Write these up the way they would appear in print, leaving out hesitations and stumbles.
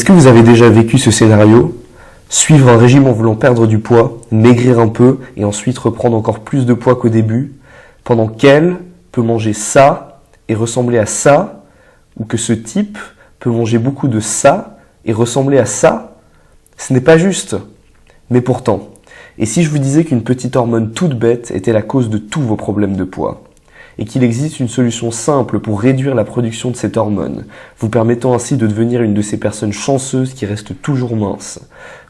Est-ce que vous avez déjà vécu ce scénario? Suivre un régime en voulant perdre du poids, maigrir un peu et ensuite reprendre encore plus de poids qu'au début, pendant qu'elle peut manger ça et ressembler à ça, ou que ce type peut manger beaucoup de ça et ressembler à ça? Ce n'est pas juste. Mais pourtant, et si je vous disais qu'une petite hormone toute bête était la cause de tous vos problèmes de poids? Et qu'il existe une solution simple pour réduire la production de cette hormone, vous permettant ainsi de devenir une de ces personnes chanceuses qui restent toujours minces,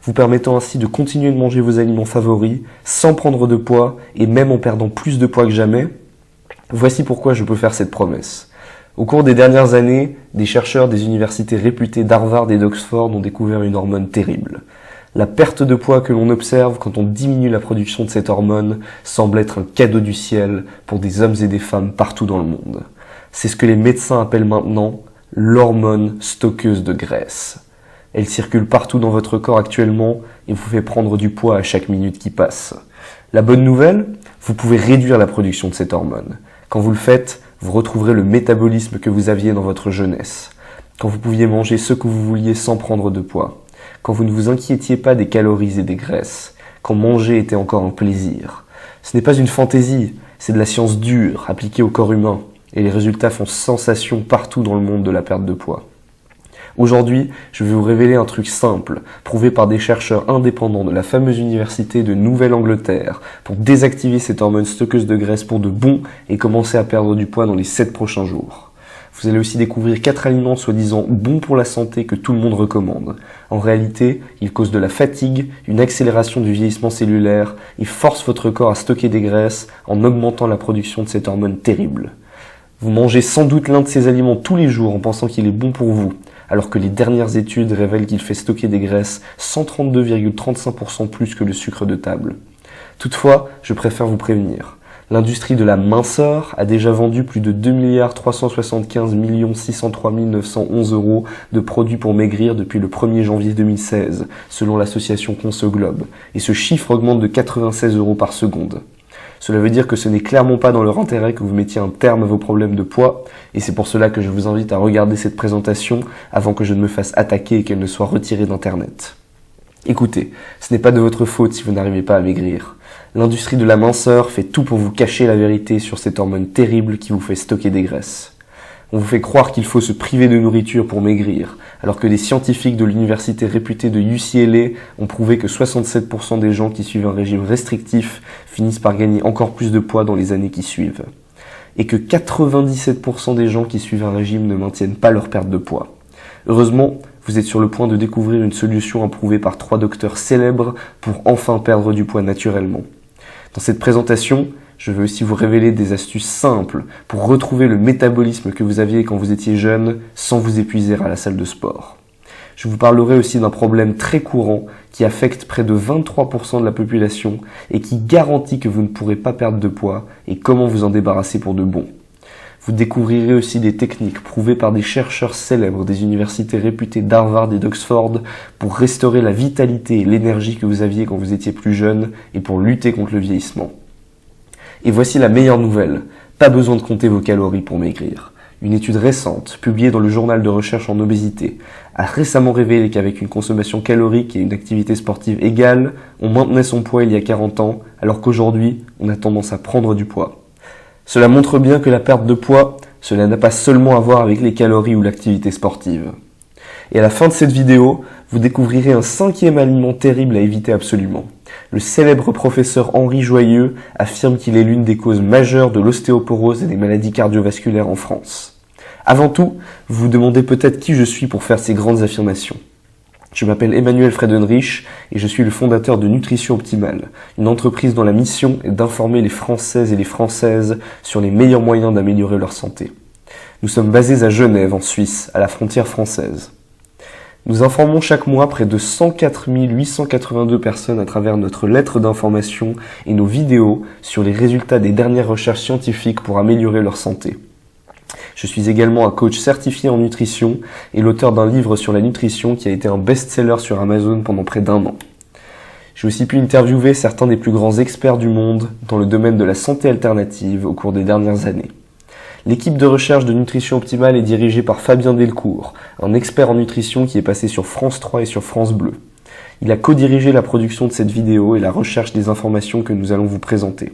vous permettant ainsi de continuer de manger vos aliments favoris, sans prendre de poids et même en perdant plus de poids que jamais? Voici pourquoi je peux faire cette promesse. Au cours des dernières années, des chercheurs des universités réputées d'Harvard et d'Oxford ont découvert une hormone terrible. La perte de poids que l'on observe quand on diminue la production de cette hormone semble être un cadeau du ciel pour des hommes et des femmes partout dans le monde. C'est ce que les médecins appellent maintenant l'hormone stockeuse de graisse. Elle circule partout dans votre corps actuellement et vous fait prendre du poids à chaque minute qui passe. La bonne nouvelle, vous pouvez réduire la production de cette hormone. Quand vous le faites, vous retrouverez le métabolisme que vous aviez dans votre jeunesse. Quand vous pouviez manger ce que vous vouliez sans prendre de poids. Quand vous ne vous inquiétiez pas des calories et des graisses, quand manger était encore un plaisir. Ce n'est pas une fantaisie, c'est de la science dure, appliquée au corps humain, et les résultats font sensation partout dans le monde de la perte de poids. Aujourd'hui, je vais vous révéler un truc simple, prouvé par des chercheurs indépendants de la fameuse université de Nouvelle-Angleterre, pour désactiver cette hormone stockeuse de graisse pour de bon et commencer à perdre du poids dans les 7 prochains jours. Vous allez aussi découvrir 4 aliments soi-disant bons pour la santé que tout le monde recommande. En réalité, ils causent de la fatigue, une accélération du vieillissement cellulaire, ils forcent votre corps à stocker des graisses en augmentant la production de cette hormone terrible. Vous mangez sans doute l'un de ces aliments tous les jours en pensant qu'il est bon pour vous, alors que les dernières études révèlent qu'il fait stocker des graisses 132,35% plus que le sucre de table. Toutefois, je préfère vous prévenir. L'industrie de la minceur a déjà vendu plus de 2 375 603 911 € de produits pour maigrir depuis le 1er janvier 2016, selon l'association Consoglobe, et ce chiffre augmente de 96 € par seconde. Cela veut dire que ce n'est clairement pas dans leur intérêt que vous mettiez un terme à vos problèmes de poids, et c'est pour cela que je vous invite à regarder cette présentation avant que je ne me fasse attaquer et qu'elle ne soit retirée d'Internet. Écoutez, ce n'est pas de votre faute si vous n'arrivez pas à maigrir. L'industrie de la minceur fait tout pour vous cacher la vérité sur cette hormone terrible qui vous fait stocker des graisses. On vous fait croire qu'il faut se priver de nourriture pour maigrir, alors que des scientifiques de l'université réputée de UCLA ont prouvé que 67% des gens qui suivent un régime restrictif finissent par gagner encore plus de poids dans les années qui suivent. Et que 97% des gens qui suivent un régime ne maintiennent pas leur perte de poids. Heureusement, vous êtes sur le point de découvrir une solution approuvée par 3 docteurs célèbres pour enfin perdre du poids naturellement. Dans cette présentation, je vais aussi vous révéler des astuces simples pour retrouver le métabolisme que vous aviez quand vous étiez jeune sans vous épuiser à la salle de sport. Je vous parlerai aussi d'un problème très courant qui affecte près de 23% de la population et qui garantit que vous ne pourrez pas perdre de poids et comment vous en débarrasser pour de bon. Vous découvrirez aussi des techniques prouvées par des chercheurs célèbres des universités réputées d'Harvard et d'Oxford pour restaurer la vitalité et l'énergie que vous aviez quand vous étiez plus jeune et pour lutter contre le vieillissement. Et voici la meilleure nouvelle, pas besoin de compter vos calories pour maigrir. Une étude récente, publiée dans le journal de recherche en obésité, a récemment révélé qu'avec une consommation calorique et une activité sportive égale, on maintenait son poids il y a 40 ans, alors qu'aujourd'hui, on a tendance à prendre du poids. Cela montre bien que la perte de poids, cela n'a pas seulement à voir avec les calories ou l'activité sportive. Et à la fin de cette vidéo, vous découvrirez un 5e aliment terrible à éviter absolument. Le célèbre professeur Henri Joyeux affirme qu'il est l'une des causes majeures de l'ostéoporose et des maladies cardiovasculaires en France. Avant tout, vous vous demandez peut-être qui je suis pour faire ces grandes affirmations. Je m'appelle Emmanuel Friedenrich et je suis le fondateur de Nutrition Optimale, une entreprise dont la mission est d'informer les Françaises et les Françaises sur les meilleurs moyens d'améliorer leur santé. Nous sommes basés à Genève, en Suisse, à la frontière française. Nous informons chaque mois près de 104 882 personnes à travers notre lettre d'information et nos vidéos sur les résultats des dernières recherches scientifiques pour améliorer leur santé. Je suis également un coach certifié en nutrition et l'auteur d'un livre sur la nutrition qui a été un best-seller sur Amazon pendant près d'1 an. J'ai aussi pu interviewer certains des plus grands experts du monde dans le domaine de la santé alternative au cours des dernières années. L'équipe de recherche de nutrition optimale est dirigée par Fabien Delcourt, un expert en nutrition qui est passé sur France 3 et sur France Bleu. Il a co-dirigé la production de cette vidéo et la recherche des informations que nous allons vous présenter.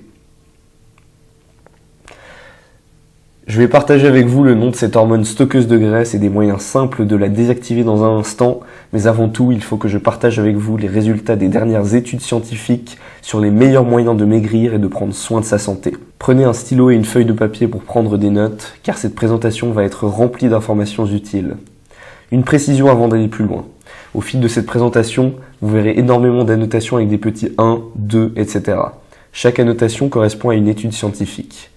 Je vais partager avec vous le nom de cette hormone stockeuse de graisse et des moyens simples de la désactiver dans un instant, mais avant tout, il faut que je partage avec vous les résultats des dernières études scientifiques sur les meilleurs moyens de maigrir et de prendre soin de sa santé. Prenez un stylo et une feuille de papier pour prendre des notes, car cette présentation va être remplie d'informations utiles. Une précision avant d'aller plus loin. Au fil de cette présentation, vous verrez énormément d'annotations avec des petits 1, 2, etc. Chaque annotation correspond à une étude scientifique.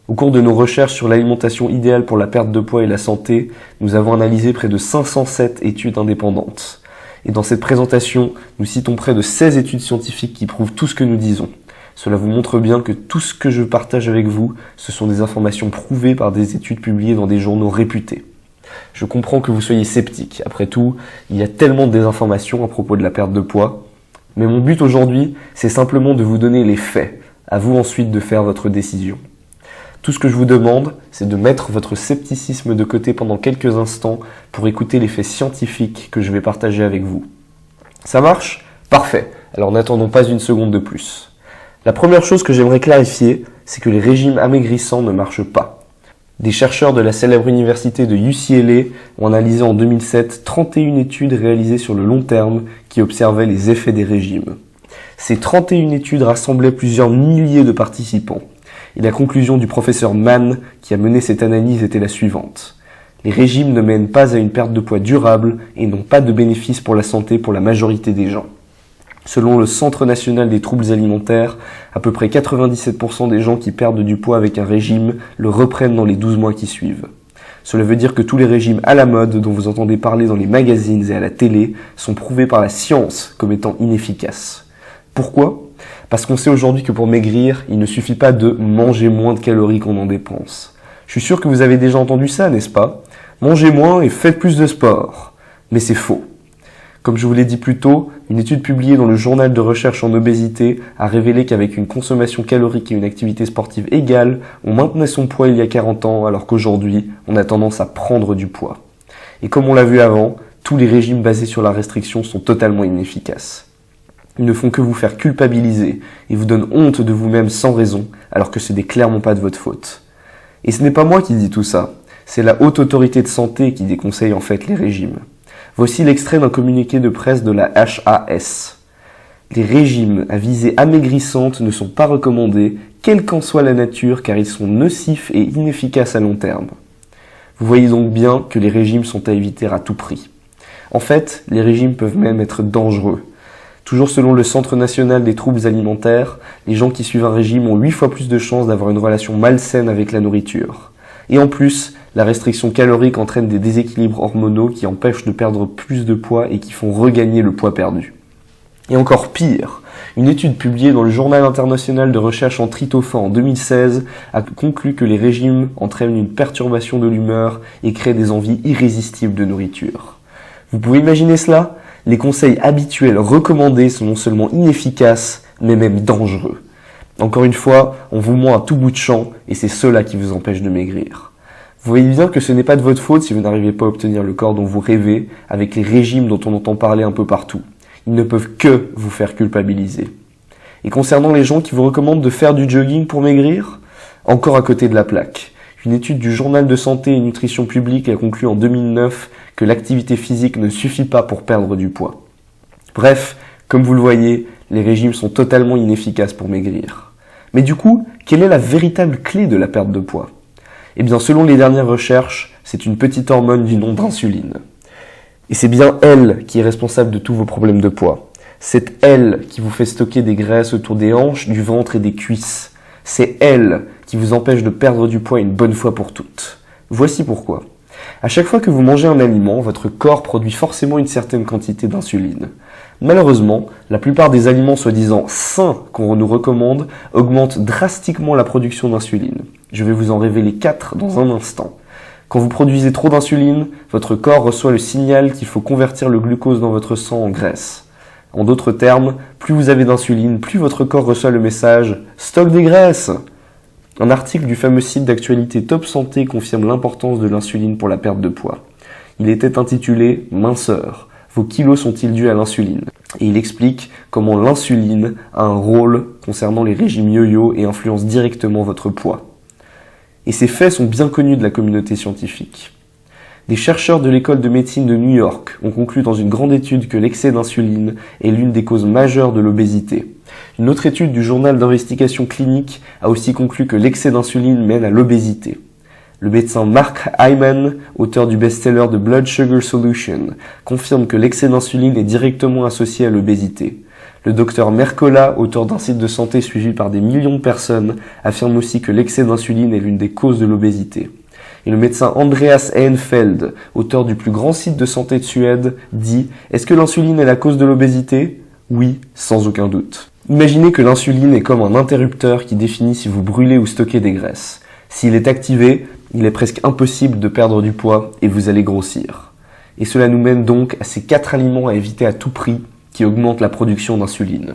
Au cours de nos recherches sur l'alimentation idéale pour la perte de poids et la santé, nous avons analysé près de 507 études indépendantes. Et dans cette présentation, nous citons près de 16 études scientifiques qui prouvent tout ce que nous disons. Cela vous montre bien que tout ce que je partage avec vous, ce sont des informations prouvées par des études publiées dans des journaux réputés. Je comprends que vous soyez sceptique. Après tout, il y a tellement de désinformations à propos de la perte de poids. Mais mon but aujourd'hui, c'est simplement de vous donner les faits. À vous ensuite de faire votre décision. Tout ce que je vous demande, c'est de mettre votre scepticisme de côté pendant quelques instants pour écouter les faits scientifiques que je vais partager avec vous. Ça marche ? Parfait. Alors n'attendons pas une seconde de plus. La première chose que j'aimerais clarifier, c'est que les régimes amaigrissants ne marchent pas. Des chercheurs de la célèbre université de UCLA ont analysé en 2007 31 études réalisées sur le long terme qui observaient les effets des régimes. Ces 31 études rassemblaient plusieurs milliers de participants. Et la conclusion du professeur Mann, qui a mené cette analyse, était la suivante. Les régimes ne mènent pas à une perte de poids durable et n'ont pas de bénéfices pour la santé pour la majorité des gens. Selon le Centre national des troubles alimentaires, à peu près 97% des gens qui perdent du poids avec un régime le reprennent dans les 12 mois qui suivent. Cela veut dire que tous les régimes à la mode dont vous entendez parler dans les magazines et à la télé sont prouvés par la science comme étant inefficaces. Pourquoi ? Parce qu'on sait aujourd'hui que pour maigrir, il ne suffit pas de manger moins de calories qu'on en dépense. Je suis sûr que vous avez déjà entendu ça, n'est-ce pas ? Mangez moins et faites plus de sport. Mais c'est faux. Comme je vous l'ai dit plus tôt, une étude publiée dans le journal de recherche en obésité a révélé qu'avec une consommation calorique et une activité sportive égale, on maintenait son poids il y a 40 ans alors qu'aujourd'hui, on a tendance à prendre du poids. Et comme on l'a vu avant, tous les régimes basés sur la restriction sont totalement inefficaces. Ils ne font que vous faire culpabiliser et vous donnent honte de vous-même sans raison, alors que ce n'est clairement pas de votre faute. Et ce n'est pas moi qui dis tout ça, c'est la Haute Autorité de Santé qui déconseille en fait les régimes. Voici l'extrait d'un communiqué de presse de la HAS. Les régimes à visée amaigrissante ne sont pas recommandés, quelle qu'en soit la nature, car ils sont nocifs et inefficaces à long terme. Vous voyez donc bien que les régimes sont à éviter à tout prix. En fait, les régimes peuvent même être dangereux. Toujours selon le Centre national des troubles alimentaires, les gens qui suivent un régime ont 8 fois plus de chances d'avoir une relation malsaine avec la nourriture. Et en plus, la restriction calorique entraîne des déséquilibres hormonaux qui empêchent de perdre plus de poids et qui font regagner le poids perdu. Et encore pire, une étude publiée dans le Journal international de recherche en tryptophane en 2016 a conclu que les régimes entraînent une perturbation de l'humeur et créent des envies irrésistibles de nourriture. Vous pouvez imaginer cela ? Les conseils habituels recommandés sont non seulement inefficaces, mais même dangereux. Encore une fois, on vous ment à tout bout de champ et c'est cela qui vous empêche de maigrir. Vous voyez bien que ce n'est pas de votre faute si vous n'arrivez pas à obtenir le corps dont vous rêvez avec les régimes dont on entend parler un peu partout. Ils ne peuvent que vous faire culpabiliser. Et concernant les gens qui vous recommandent de faire du jogging pour maigrir, encore à côté de la plaque. Une étude du Journal de santé et nutrition publique a conclu en 2009 que l'activité physique ne suffit pas pour perdre du poids. Bref, comme vous le voyez, les régimes sont totalement inefficaces pour maigrir. Mais du coup, quelle est la véritable clé de la perte de poids ? Eh bien, selon les dernières recherches, c'est une petite hormone du nom d'insuline. Et c'est bien elle qui est responsable de tous vos problèmes de poids. C'est elle qui vous fait stocker des graisses autour des hanches, du ventre et des cuisses. C'est elle qui vous empêche de perdre du poids une bonne fois pour toutes. Voici pourquoi. À chaque fois que vous mangez un aliment, votre corps produit forcément une certaine quantité d'insuline. Malheureusement, la plupart des aliments soi-disant sains qu'on nous recommande augmentent drastiquement la production d'insuline. Je vais vous en révéler 4 dans un instant. Quand vous produisez trop d'insuline, votre corps reçoit le signal qu'il faut convertir le glucose dans votre sang en graisse. En d'autres termes, plus vous avez d'insuline, plus votre corps reçoit le message « Stock des graisses !» Un article du fameux site d'actualité Top Santé confirme l'importance de l'insuline pour la perte de poids. Il était intitulé « Minceur, vos kilos sont-ils dus à l'insuline ?» Et il explique comment l'insuline a un rôle concernant les régimes yo-yo et influence directement votre poids. Et ces faits sont bien connus de la communauté scientifique. Des chercheurs de l'école de médecine de New York ont conclu dans une grande étude que l'excès d'insuline est l'une des causes majeures de l'obésité. Une autre étude du journal d'investigation clinique a aussi conclu que l'excès d'insuline mène à l'obésité. Le médecin Mark Hyman, auteur du best-seller The Blood Sugar Solution, confirme que l'excès d'insuline est directement associé à l'obésité. Le docteur Mercola, auteur d'un site de santé suivi par des millions de personnes, affirme aussi que l'excès d'insuline est l'une des causes de l'obésité. Et le médecin Andreas Ehrenfeld, auteur du plus grand site de santé de Suède, dit « Est-ce que l'insuline est la cause de l'obésité ? Oui, sans aucun doute. » Imaginez que l'insuline est comme un interrupteur qui définit si vous brûlez ou stockez des graisses. S'il est activé, il est presque impossible de perdre du poids et vous allez grossir. Et cela nous mène donc à ces 4 aliments à éviter à tout prix qui augmentent la production d'insuline.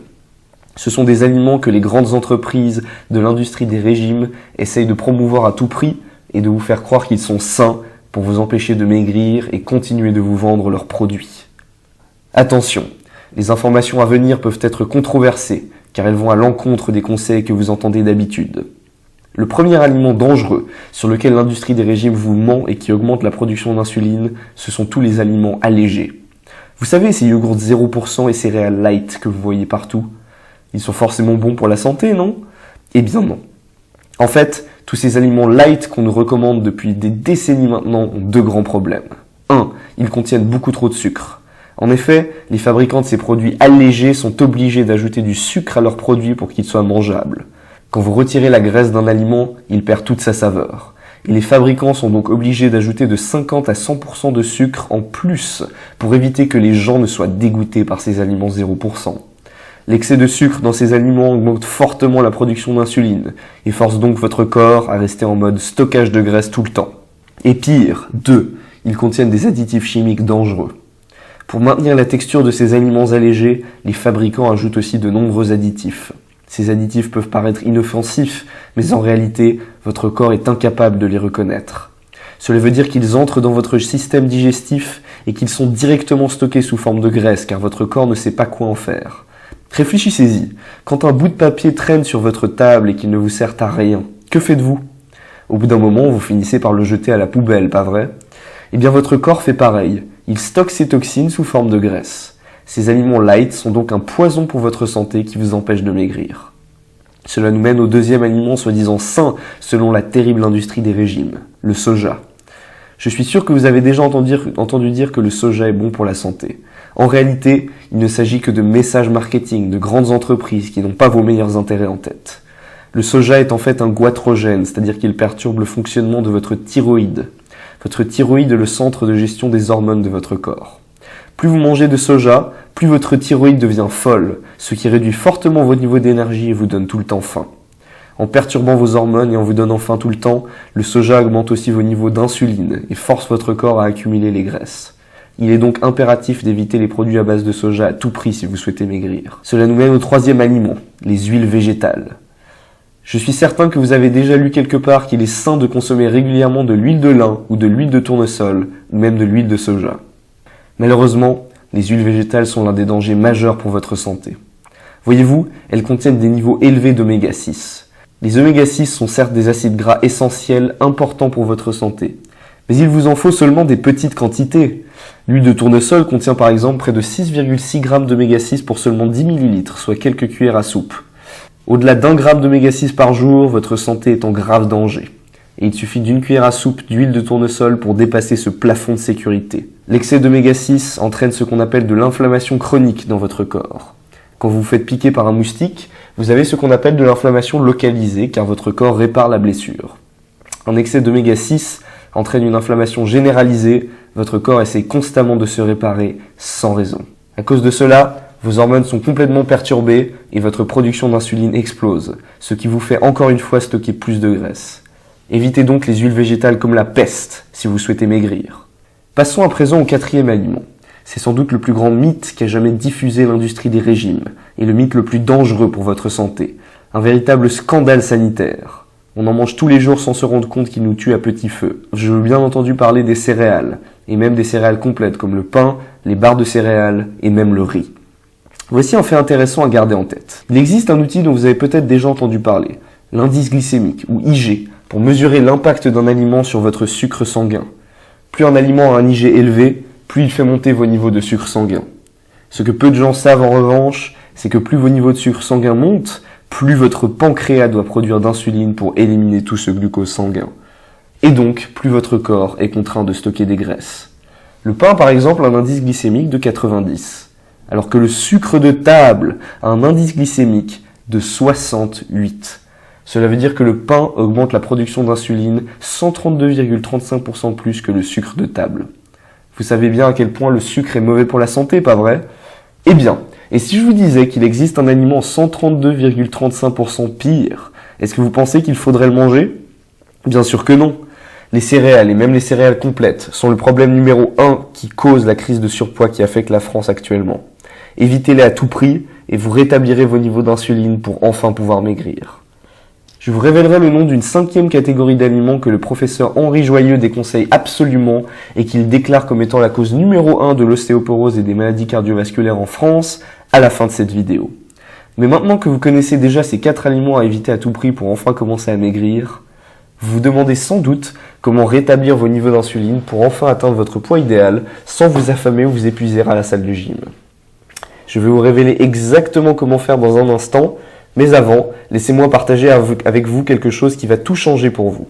Ce sont des aliments que les grandes entreprises de l'industrie des régimes essayent de promouvoir à tout prix et de vous faire croire qu'ils sont sains pour vous empêcher de maigrir et continuer de vous vendre leurs produits. Attention, les informations à venir peuvent être controversées car elles vont à l'encontre des conseils que vous entendez d'habitude. Le premier aliment dangereux sur lequel l'industrie des régimes vous ment et qui augmente la production d'insuline, ce sont tous les aliments allégés. Vous savez, ces yogourts 0% et céréales light que vous voyez partout, ils sont forcément bons pour la santé, non? Eh bien non. En fait, tous ces aliments light qu'on nous recommande depuis des décennies maintenant ont 2 grands problèmes. 1. Ils contiennent beaucoup trop de sucre. En effet, les fabricants de ces produits allégés sont obligés d'ajouter du sucre à leurs produits pour qu'ils soient mangeables. Quand vous retirez la graisse d'un aliment, il perd toute sa saveur. Et les fabricants sont donc obligés d'ajouter de 50 à 100% de sucre en plus pour éviter que les gens ne soient dégoûtés par ces aliments 0%. L'excès de sucre dans ces aliments augmente fortement la production d'insuline et force donc votre corps à rester en mode stockage de graisse tout le temps. Et pire, 2, ils contiennent des additifs chimiques dangereux. Pour maintenir la texture de ces aliments allégés, les fabricants ajoutent aussi de nombreux additifs. Ces additifs peuvent paraître inoffensifs, mais en réalité, votre corps est incapable de les reconnaître. Cela veut dire qu'ils entrent dans votre système digestif et qu'ils sont directement stockés sous forme de graisse, car votre corps ne sait pas quoi en faire. Réfléchissez-y, quand un bout de papier traîne sur votre table et qu'il ne vous sert à rien, que faites-vous? Au bout d'un moment, vous finissez par le jeter à la poubelle, pas vrai? Eh bien, votre corps fait pareil. Il stocke ses toxines sous forme de graisse. Ces aliments light sont donc un poison pour votre santé qui vous empêche de maigrir. Cela nous mène au deuxième aliment soi-disant sain selon la terrible industrie des régimes, le soja. Je suis sûr que vous avez déjà entendu dire que le soja est bon pour la santé. En réalité, il ne s'agit que de messages marketing de grandes entreprises qui n'ont pas vos meilleurs intérêts en tête. Le soja est en fait un goitrogène, c'est-à-dire qu'il perturbe le fonctionnement de votre thyroïde. Votre thyroïde est le centre de gestion des hormones de votre corps. Plus vous mangez de soja, plus votre thyroïde devient folle, ce qui réduit fortement votre niveau d'énergie et vous donne tout le temps faim. En perturbant vos hormones et en vous donnant faim tout le temps, le soja augmente aussi vos niveaux d'insuline et force votre corps à accumuler les graisses. Il est donc impératif d'éviter les produits à base de soja à tout prix si vous souhaitez maigrir. Cela nous mène au troisième aliment, les huiles végétales. Je suis certain que vous avez déjà lu quelque part qu'il est sain de consommer régulièrement de l'huile de lin ou de l'huile de tournesol, ou même de l'huile de soja. Malheureusement, les huiles végétales sont l'un des dangers majeurs pour votre santé. Voyez-vous, elles contiennent des niveaux élevés d'oméga 6. Les oméga 6 sont certes des acides gras essentiels importants pour votre santé, mais il vous en faut seulement des petites quantités. L'huile de tournesol contient par exemple près de 6,6 g d'oméga 6 pour seulement 10 ml, soit quelques cuillères à soupe. Au-delà d'1 gramme d'oméga 6 par jour, votre santé est en grave danger. Et il suffit d'une cuillère à soupe d'huile de tournesol pour dépasser ce plafond de sécurité. L'excès d'oméga 6 entraîne ce qu'on appelle de l'inflammation chronique dans votre corps. Quand vous vous faites piquer par un moustique, vous avez ce qu'on appelle de l'inflammation localisée car votre corps répare la blessure. Un excès d'oméga 6 entraîne une inflammation généralisée, votre corps essaie constamment de se réparer sans raison. À cause de cela, vos hormones sont complètement perturbées et votre production d'insuline explose, ce qui vous fait encore une fois stocker plus de graisse. Évitez donc les huiles végétales comme la peste si vous souhaitez maigrir. Passons à présent au quatrième aliment. C'est sans doute le plus grand mythe qu'a jamais diffusé l'industrie des régimes et le mythe le plus dangereux pour votre santé. Un véritable scandale sanitaire. On en mange tous les jours sans se rendre compte qu'il nous tue à petit feu. Je veux bien entendu parler des céréales, et même des céréales complètes comme le pain, les barres de céréales et même le riz. Voici un fait intéressant à garder en tête. Il existe un outil dont vous avez peut-être déjà entendu parler, l'indice glycémique ou IG, pour mesurer l'impact d'un aliment sur votre sucre sanguin. Plus un aliment a un IG élevé, plus il fait monter vos niveaux de sucre sanguin. Ce que peu de gens savent en revanche, c'est que plus vos niveaux de sucre sanguin montent, plus votre pancréas doit produire d'insuline pour éliminer tout ce glucose sanguin. Et donc, plus votre corps est contraint de stocker des graisses. Le pain, par exemple, a un indice glycémique de 90, alors que le sucre de table a un indice glycémique de 68. Cela veut dire que le pain augmente la production d'insuline 132,35% plus que le sucre de table. Vous savez bien à quel point le sucre est mauvais pour la santé, pas vrai? Eh bien, et si je vous disais qu'il existe un aliment 132,35% pire, est-ce que vous pensez qu'il faudrait le manger? Bien sûr que non. Les céréales, et même les céréales complètes, sont le problème numéro 1 qui cause la crise de surpoids qui affecte la France actuellement. Évitez-les à tout prix et vous rétablirez vos niveaux d'insuline pour enfin pouvoir maigrir. Je vous révélerai le nom d'une 5e catégorie d'aliments que le professeur Henri Joyeux déconseille absolument et qu'il déclare comme étant la cause numéro 1 de l'ostéoporose et des maladies cardiovasculaires en France à la fin de cette vidéo. Mais maintenant que vous connaissez déjà ces 4 aliments à éviter à tout prix pour enfin commencer à maigrir, vous vous demandez sans doute comment rétablir vos niveaux d'insuline pour enfin atteindre votre poids idéal sans vous affamer ou vous épuiser à la salle de gym. Je vais vous révéler exactement comment faire dans un instant, mais avant, laissez-moi partager avec vous quelque chose qui va tout changer pour vous.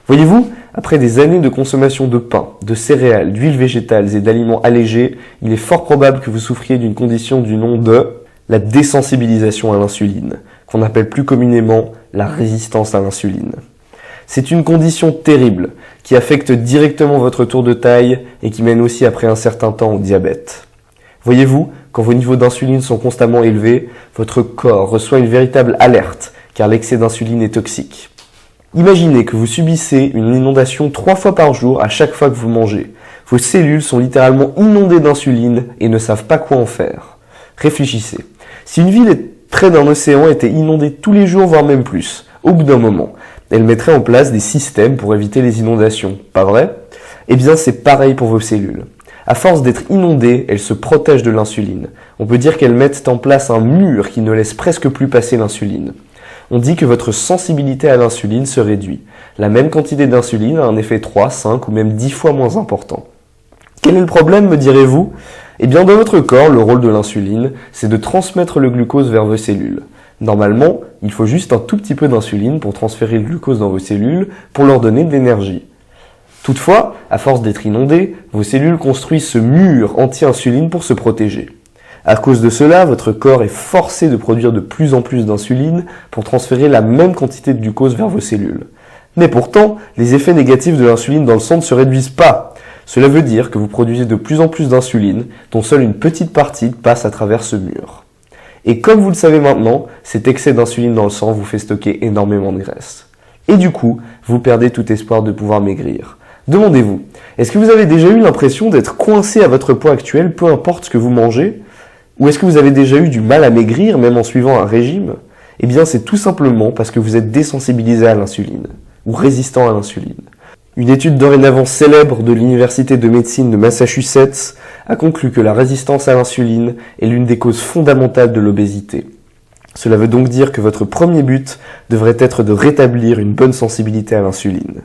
Voyez-vous, après des années de consommation de pain, de céréales, d'huiles végétales et d'aliments allégés, il est fort probable que vous souffriez d'une condition du nom de la désensibilisation à l'insuline, qu'on appelle plus communément la résistance à l'insuline. C'est une condition terrible qui affecte directement votre tour de taille et qui mène aussi après un certain temps au diabète. Voyez-vous, quand vos niveaux d'insuline sont constamment élevés, votre corps reçoit une véritable alerte, car l'excès d'insuline est toxique. Imaginez que vous subissez une inondation 3 fois par jour à chaque fois que vous mangez. Vos cellules sont littéralement inondées d'insuline et ne savent pas quoi en faire. Réfléchissez. Si une ville près d'un océan était inondée tous les jours, voire même plus, au bout d'un moment, elle mettrait en place des systèmes pour éviter les inondations, pas vrai? Eh bien, c'est pareil pour vos cellules. À force d'être inondées, elles se protègent de l'insuline. On peut dire qu'elles mettent en place un mur qui ne laisse presque plus passer l'insuline. On dit que votre sensibilité à l'insuline se réduit. La même quantité d'insuline a un effet 3, 5 ou même 10 fois moins important. Quel est le problème, me direz-vous? Eh bien, dans votre corps, le rôle de l'insuline, c'est de transmettre le glucose vers vos cellules. Normalement, il faut juste un tout petit peu d'insuline pour transférer le glucose dans vos cellules pour leur donner de l'énergie. Toutefois, à force d'être inondées, vos cellules construisent ce mur anti-insuline pour se protéger. À cause de cela, votre corps est forcé de produire de plus en plus d'insuline pour transférer la même quantité de glucose vers vos cellules. Mais pourtant, les effets négatifs de l'insuline dans le sang ne se réduisent pas. Cela veut dire que vous produisez de plus en plus d'insuline, dont seule une petite partie passe à travers ce mur. Et comme vous le savez maintenant, cet excès d'insuline dans le sang vous fait stocker énormément de graisse. Et du coup, vous perdez tout espoir de pouvoir maigrir. Demandez-vous, est-ce que vous avez déjà eu l'impression d'être coincé à votre poids actuel, peu importe ce que vous mangez? Ou est-ce que vous avez déjà eu du mal à maigrir, même en suivant un régime? Eh bien, c'est tout simplement parce que vous êtes désensibilisé à l'insuline, ou résistant à l'insuline. Une étude dorénavant célèbre de l'Université de médecine de Massachusetts a conclu que la résistance à l'insuline est l'une des causes fondamentales de l'obésité. Cela veut donc dire que votre premier but devrait être de rétablir une bonne sensibilité à l'insuline.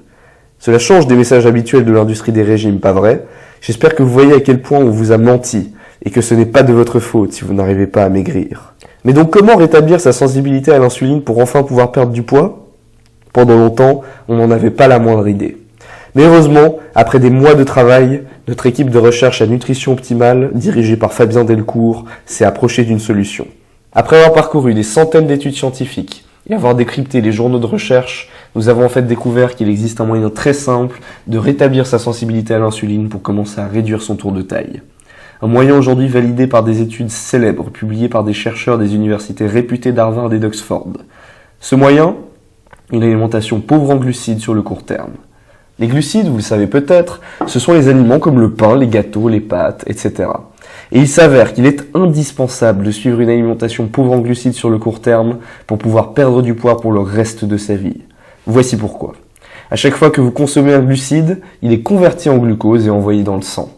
Cela change des messages habituels de l'industrie des régimes, pas vrai? J'espère que vous voyez à quel point on vous a menti et que ce n'est pas de votre faute si vous n'arrivez pas à maigrir. Mais donc comment rétablir sa sensibilité à l'insuline pour enfin pouvoir perdre du poids? Pendant longtemps, on n'en avait pas la moindre idée. Mais heureusement, après des mois de travail, notre équipe de recherche à Nutrition Optimale, dirigée par Fabien Delcourt, s'est approchée d'une solution. Après avoir parcouru des centaines d'études scientifiques et avoir décrypté les journaux de recherche, nous avons en fait découvert qu'il existe un moyen très simple de rétablir sa sensibilité à l'insuline pour commencer à réduire son tour de taille. Un moyen aujourd'hui validé par des études célèbres publiées par des chercheurs des universités réputées d'Harvard et d'Oxford. Ce moyen, une alimentation pauvre en glucides sur le court terme. Les glucides, vous le savez peut-être, ce sont les aliments comme le pain, les gâteaux, les pâtes, etc. Et il s'avère qu'il est indispensable de suivre une alimentation pauvre en glucides sur le court terme pour pouvoir perdre du poids pour le reste de sa vie. Voici pourquoi. À chaque fois que vous consommez un glucide, il est converti en glucose et envoyé dans le sang.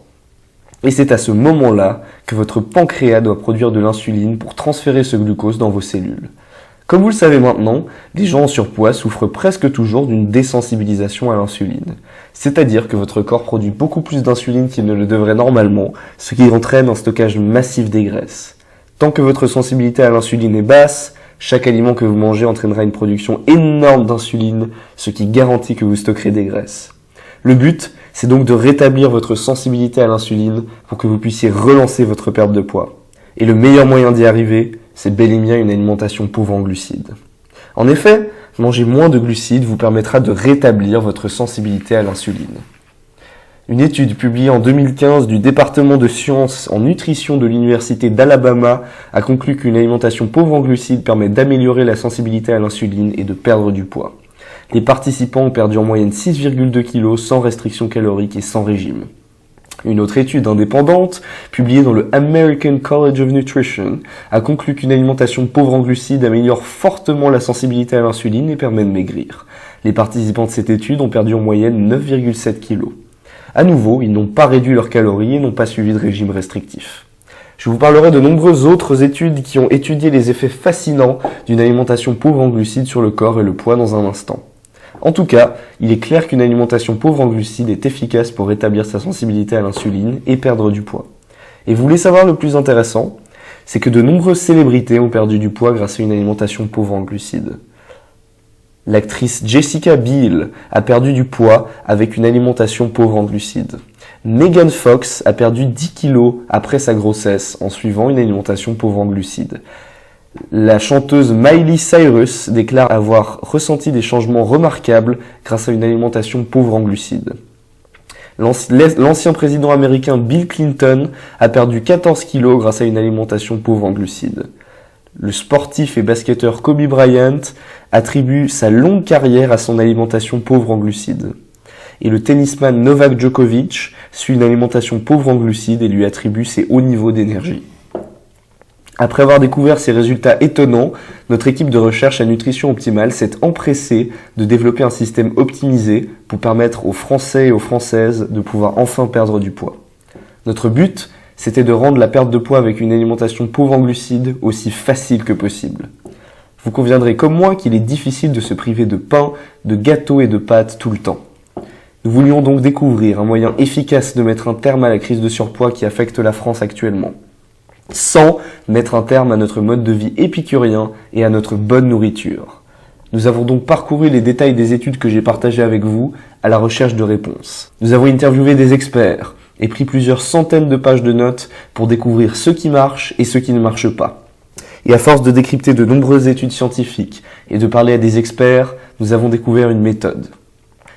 Et c'est à ce moment-là que votre pancréas doit produire de l'insuline pour transférer ce glucose dans vos cellules. Comme vous le savez maintenant, les gens en surpoids souffrent presque toujours d'une désensibilisation à l'insuline. C'est-à-dire que votre corps produit beaucoup plus d'insuline qu'il ne le devrait normalement, ce qui entraîne un stockage massif des graisses. Tant que votre sensibilité à l'insuline est basse, chaque aliment que vous mangez entraînera une production énorme d'insuline, ce qui garantit que vous stockerez des graisses. Le but, c'est donc de rétablir votre sensibilité à l'insuline pour que vous puissiez relancer votre perte de poids. Et le meilleur moyen d'y arriver, c'est bel et bien une alimentation pauvre en glucides. En effet, manger moins de glucides vous permettra de rétablir votre sensibilité à l'insuline. Une étude publiée en 2015 du département de sciences en nutrition de l'université d'Alabama a conclu qu'une alimentation pauvre en glucides permet d'améliorer la sensibilité à l'insuline et de perdre du poids. Les participants ont perdu en moyenne 6,2 kg sans restriction calorique et sans régime. Une autre étude indépendante, publiée dans le American College of Nutrition, a conclu qu'une alimentation pauvre en glucides améliore fortement la sensibilité à l'insuline et permet de maigrir. Les participants de cette étude ont perdu en moyenne 9,7 kg. À nouveau, ils n'ont pas réduit leurs calories et n'ont pas suivi de régime restrictif. Je vous parlerai de nombreuses autres études qui ont étudié les effets fascinants d'une alimentation pauvre en glucides sur le corps et le poids dans un instant. En tout cas, il est clair qu'une alimentation pauvre en glucides est efficace pour rétablir sa sensibilité à l'insuline et perdre du poids. Et vous voulez savoir le plus intéressant? C'est que de nombreuses célébrités ont perdu du poids grâce à une alimentation pauvre en glucides. L'actrice Jessica Biel a perdu du poids avec une alimentation pauvre en glucides. Megan Fox a perdu 10 kilos après sa grossesse en suivant une alimentation pauvre en glucides. La chanteuse Miley Cyrus déclare avoir ressenti des changements remarquables grâce à une alimentation pauvre en glucides. L'ancien président américain Bill Clinton a perdu 14 kilos grâce à une alimentation pauvre en glucides. Le sportif et basketteur Kobe Bryant attribue sa longue carrière à son alimentation pauvre en glucides. Et le tennisman Novak Djokovic suit une alimentation pauvre en glucides et lui attribue ses hauts niveaux d'énergie. Après avoir découvert ces résultats étonnants, notre équipe de recherche à Nutrition Optimale s'est empressée de développer un système optimisé pour permettre aux Français et aux Françaises de pouvoir enfin perdre du poids. Notre but, c'était de rendre la perte de poids avec une alimentation pauvre en glucides aussi facile que possible. Vous conviendrez comme moi qu'il est difficile de se priver de pain, de gâteaux et de pâtes tout le temps. Nous voulions donc découvrir un moyen efficace de mettre un terme à la crise de surpoids qui affecte la France actuellement, sans mettre un terme à notre mode de vie épicurien et à notre bonne nourriture. Nous avons donc parcouru les détails des études que j'ai partagées avec vous à la recherche de réponses. Nous avons interviewé des experts et pris plusieurs centaines de pages de notes pour découvrir ce qui marche et ce qui ne marche pas. Et à force de décrypter de nombreuses études scientifiques et de parler à des experts, nous avons découvert une méthode.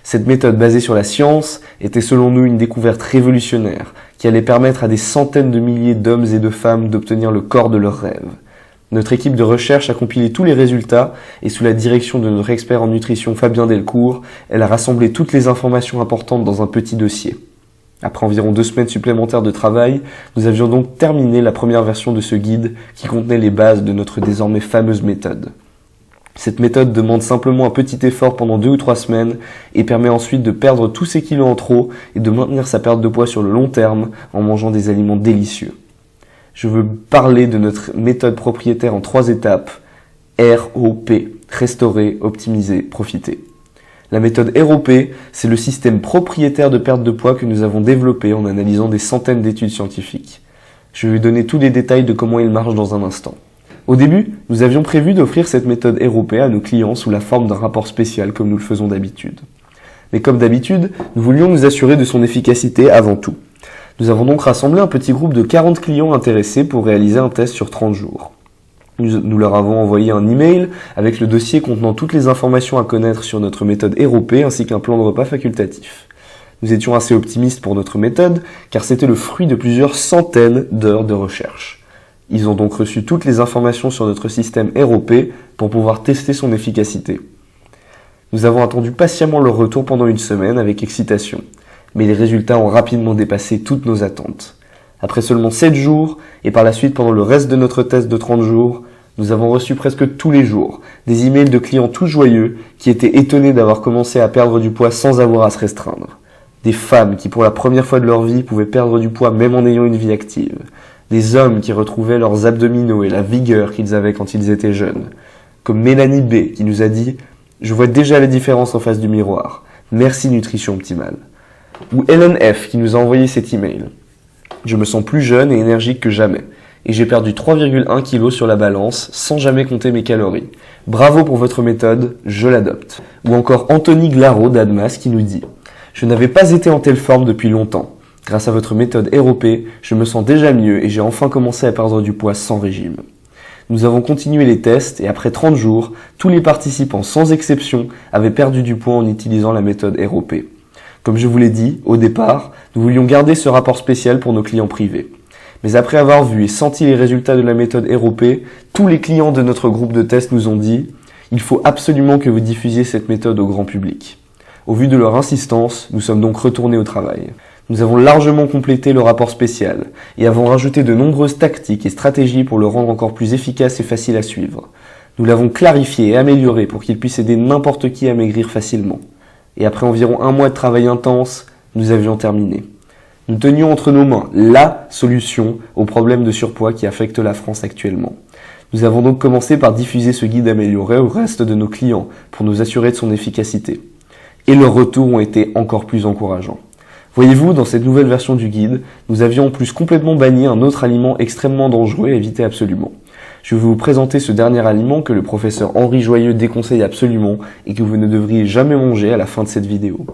Cette méthode basée sur la science était selon nous une découverte révolutionnaire qui allait permettre à des centaines de milliers d'hommes et de femmes d'obtenir le corps de leurs rêves. Notre équipe de recherche a compilé tous les résultats et sous la direction de notre expert en nutrition Fabien Delcourt, elle a rassemblé toutes les informations importantes dans un petit dossier. Après environ 2 semaines supplémentaires de travail, nous avions donc terminé la première version de ce guide qui contenait les bases de notre désormais fameuse méthode. Cette méthode demande simplement un petit effort pendant 2 ou 3 semaines et permet ensuite de perdre tous ces kilos en trop et de maintenir sa perte de poids sur le long terme en mangeant des aliments délicieux. Je veux parler de notre méthode propriétaire en 3 étapes. ROP, restaurer, optimiser, profiter. La méthode ROP, c'est le système propriétaire de perte de poids que nous avons développé en analysant des centaines d'études scientifiques. Je vais vous donner tous les détails de comment il marche dans un instant. Au début, nous avions prévu d'offrir cette méthode ROP à nos clients sous la forme d'un rapport spécial comme nous le faisons d'habitude. Mais comme d'habitude, nous voulions nous assurer de son efficacité avant tout. Nous avons donc rassemblé un petit groupe de 40 clients intéressés pour réaliser un test sur 30 jours. Nous leur avons envoyé un email avec le dossier contenant toutes les informations à connaître sur notre méthode ROP ainsi qu'un plan de repas facultatif. Nous étions assez optimistes pour notre méthode car c'était le fruit de plusieurs centaines d'heures de recherche. Ils ont donc reçu toutes les informations sur notre système ROP pour pouvoir tester son efficacité. Nous avons attendu patiemment leur retour pendant 1 semaine avec excitation, mais les résultats ont rapidement dépassé toutes nos attentes. Après seulement 7 jours, et par la suite pendant le reste de notre test de 30 jours, Nous avons reçu presque tous les jours des emails de clients tout joyeux qui étaient étonnés d'avoir commencé à perdre du poids sans avoir à se restreindre. Des femmes qui pour la première fois de leur vie pouvaient perdre du poids même en ayant une vie active. Des hommes qui retrouvaient leurs abdominaux et la vigueur qu'ils avaient quand ils étaient jeunes. Comme Mélanie B qui nous a dit « Je vois déjà les différences en face du miroir. Merci Nutrition Optimale ». Ou Hélène F qui nous a envoyé cet email. « Je me sens plus jeune et énergique que jamais. Et j'ai perdu 3,1 kg sur la balance sans jamais compter mes calories. Bravo pour votre méthode, je l'adopte. » Ou encore Anthony Glaro d'Admas qui nous dit « Je n'avais pas été en telle forme depuis longtemps. Grâce à votre méthode ROP, je me sens déjà mieux et j'ai enfin commencé à perdre du poids sans régime. » Nous avons continué les tests et après 30 jours, tous les participants sans exception avaient perdu du poids en utilisant la méthode ROP. Comme je vous l'ai dit, au départ, nous voulions garder ce rapport spécial pour nos clients privés. Mais après avoir vu et senti les résultats de la méthode ROP, tous les clients de notre groupe de test nous ont dit « Il faut absolument que vous diffusiez cette méthode au grand public ». Au vu de leur insistance, nous sommes donc retournés au travail. Nous avons largement complété le rapport spécial et avons rajouté de nombreuses tactiques et stratégies pour le rendre encore plus efficace et facile à suivre. Nous l'avons clarifié et amélioré pour qu'il puisse aider n'importe qui à maigrir facilement. Et après environ 1 mois de travail intense, nous avions terminé. Nous tenions entre nos mains la solution au problème de surpoids qui affecte la France actuellement. Nous avons donc commencé par diffuser ce guide amélioré au reste de nos clients pour nous assurer de son efficacité. Et leurs retours ont été encore plus encourageants. Voyez-vous, dans cette nouvelle version du guide, nous avions en plus complètement banni un autre aliment extrêmement dangereux à éviter absolument. Je vais vous présenter ce dernier aliment que le professeur Henri Joyeux déconseille absolument et que vous ne devriez jamais manger à la fin de cette vidéo.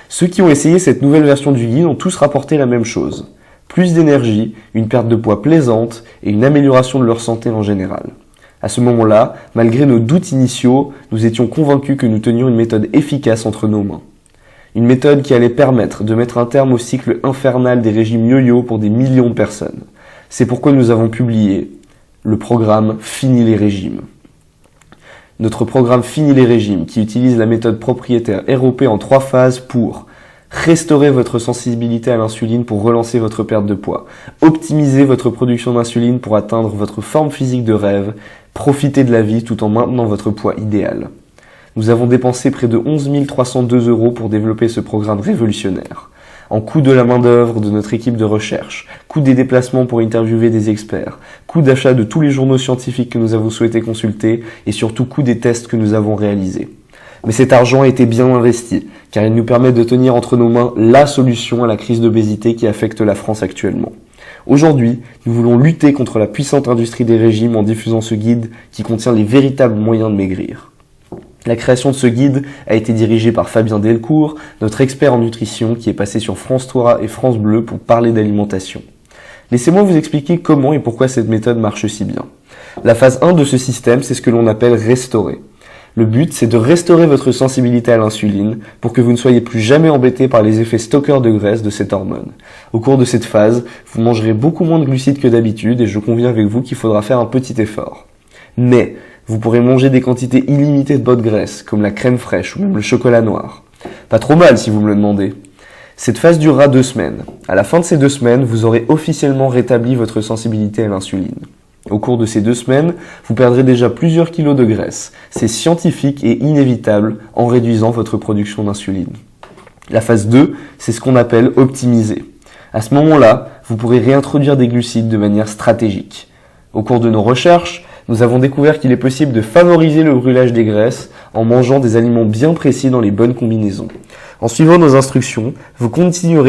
Ceux qui ont essayé cette nouvelle version du guide ont tous rapporté la même chose. Plus d'énergie, une perte de poids plaisante et une amélioration de leur santé en général. À ce moment-là, malgré nos doutes initiaux, nous étions convaincus que nous tenions une méthode efficace entre nos mains. Une méthode qui allait permettre de mettre un terme au cycle infernal des régimes yo-yo pour des millions de personnes. C'est pourquoi nous avons publié le programme Fini les régimes. Notre programme Fini les régimes, qui utilise la méthode propriétaire ROP en 3 phases pour restaurer votre sensibilité à l'insuline pour relancer votre perte de poids, optimiser votre production d'insuline pour atteindre votre forme physique de rêve, profiter de la vie tout en maintenant votre poids idéal. Nous avons dépensé près de 11 302 € pour développer ce programme révolutionnaire. En coût de la main-d'œuvre de notre équipe de recherche, coût des déplacements pour interviewer des experts, coût d'achat de tous les journaux scientifiques que nous avons souhaité consulter et surtout coût des tests que nous avons réalisés. Mais cet argent a été bien investi, car il nous permet de tenir entre nos mains la solution à la crise d'obésité qui affecte la France actuellement. Aujourd'hui, nous voulons lutter contre la puissante industrie des régimes en diffusant ce guide qui contient les véritables moyens de maigrir. La création de ce guide a été dirigée par Fabien Delcourt, notre expert en nutrition qui est passé sur France 3 et France Bleu pour parler d'alimentation. Laissez-moi vous expliquer comment et pourquoi cette méthode marche si bien. La phase 1 de ce système, c'est ce que l'on appelle restaurer. Le but, c'est de restaurer votre sensibilité à l'insuline pour que vous ne soyez plus jamais embêté par les effets stockeurs de graisse de cette hormone. Au cours de cette phase, vous mangerez beaucoup moins de glucides que d'habitude et je conviens avec vous qu'il faudra faire un petit effort. Mais vous pourrez manger des quantités illimitées de bonne graisse, comme la crème fraîche ou même le chocolat noir. Pas trop mal si vous me le demandez. Cette phase durera 2 semaines. À la fin de ces 2 semaines, vous aurez officiellement rétabli votre sensibilité à l'insuline. Au cours de ces 2 semaines, vous perdrez déjà plusieurs kilos de graisse. C'est scientifique et inévitable en réduisant votre production d'insuline. La phase 2, c'est ce qu'on appelle optimiser. À ce moment-là, vous pourrez réintroduire des glucides de manière stratégique. Au cours de nos recherches, nous avons découvert qu'il est possible de favoriser le brûlage des graisses en mangeant des aliments bien précis dans les bonnes combinaisons. En suivant nos instructions, vous continuerez